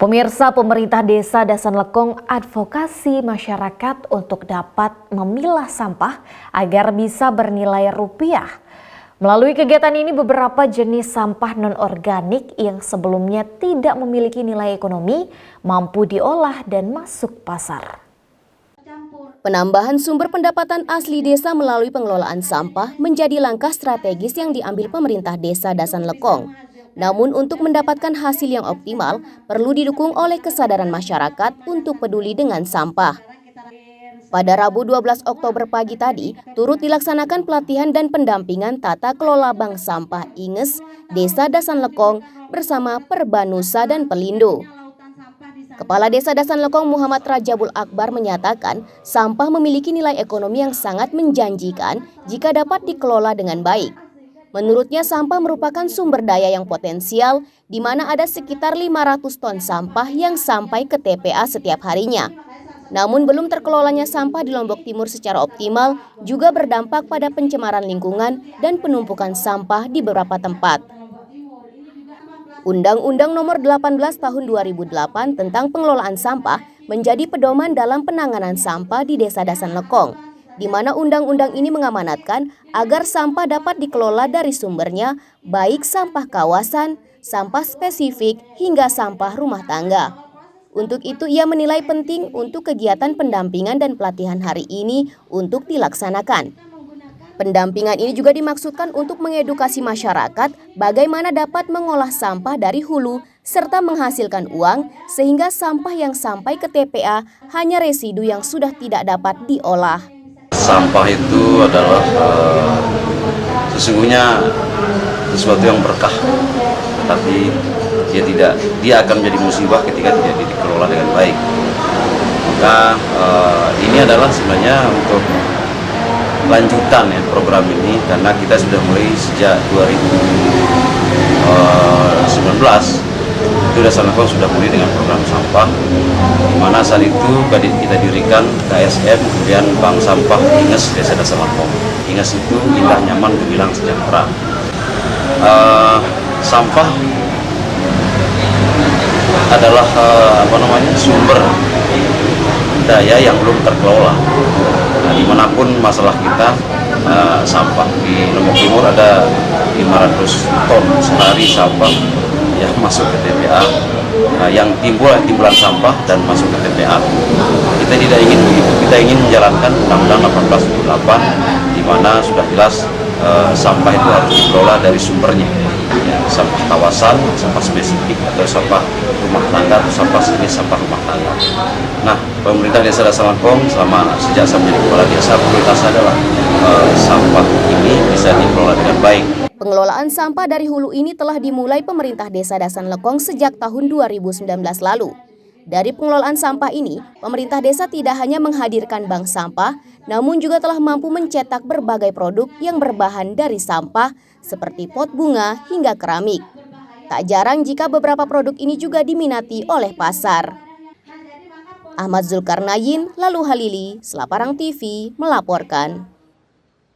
Pemirsa, pemerintah Desa Dasan Lekong advokasi masyarakat untuk dapat memilah sampah agar bisa bernilai rupiah. Melalui kegiatan ini, beberapa jenis sampah non-organik yang sebelumnya tidak memiliki nilai ekonomi mampu diolah dan masuk pasar. Penambahan sumber pendapatan asli desa melalui pengelolaan sampah menjadi langkah strategis yang diambil pemerintah Desa Dasan Lekong. Namun untuk mendapatkan hasil yang optimal, perlu didukung oleh kesadaran masyarakat untuk peduli dengan sampah. Pada Rabu 12 Oktober pagi tadi, turut dilaksanakan pelatihan dan pendampingan tata kelola bank sampah Inges, Desa Dasan Lekong bersama Perbanusa dan Pelindo. Kepala Desa Dasan Lekong Muhammad Rajabul Akbar menyatakan sampah memiliki nilai ekonomi yang sangat menjanjikan jika dapat dikelola dengan baik. Menurutnya sampah merupakan sumber daya yang potensial di mana ada sekitar 500 ton sampah yang sampai ke TPA setiap harinya. Namun belum terkelolanya sampah di Lombok Timur secara optimal juga berdampak pada pencemaran lingkungan dan penumpukan sampah di beberapa tempat. Undang-Undang Nomor 18 Tahun 2008 tentang pengelolaan sampah menjadi pedoman dalam penanganan sampah di Desa Dasan Lekong, di mana undang-undang ini mengamanatkan agar sampah dapat dikelola dari sumbernya, baik sampah kawasan, sampah spesifik, hingga sampah rumah tangga. Untuk itu, ia menilai penting untuk kegiatan pendampingan dan pelatihan hari ini untuk dilaksanakan. Pendampingan ini juga dimaksudkan untuk mengedukasi masyarakat bagaimana dapat mengolah sampah dari hulu serta menghasilkan uang sehingga sampah yang sampai ke TPA hanya residu yang sudah tidak dapat diolah. Sampah itu adalah sesungguhnya sesuatu yang berkah, tetapi dia akan menjadi musibah ketika tidak dikelola dengan baik. Maka ini adalah sebenarnya untuk lanjutan ya program ini, karena kita sudah mulai sejak 2019. Itu Dasan Lekong sudah mulai dengan program sampah, di mana saat itu kita dirikan KSM, kemudian Bank Sampah Inges Desa Dasan Lekong. Inges itu indah, nyaman, gemilang, sejahtera. Sampah adalah sumber daya yang belum terkelola. Nah, dimanapun masalah kita, sampah di Lombok Timur ada 500 ton sehari sampah yang masuk ke TPA, yang timbulan sampah dan masuk ke TPA. Kita tidak ingin begitu, kita ingin menjalankan Undang-Undang 1878 di mana sudah jelas sampah itu harus dikelola dari sumbernya. Ya, sampah kawasan, sampah spesifik, atau sampah rumah tangga, atau sampah jenis sampah rumah tangga. Nah, pemerintah Desa Dasan Lekong sejak saya menjadi kepala desa, prioritas adalah sampah ini bisa dikelola dengan baik. Pengelolaan sampah dari hulu ini telah dimulai pemerintah Desa Dasan Lekong sejak tahun 2019 lalu. Dari pengelolaan sampah ini, pemerintah desa tidak hanya menghadirkan bank sampah, namun juga telah mampu mencetak berbagai produk yang berbahan dari sampah, seperti pot bunga hingga keramik. Tak jarang jika beberapa produk ini juga diminati oleh pasar. Ahmad Zulkarnain, Lalu Halili, Selaparang TV, melaporkan.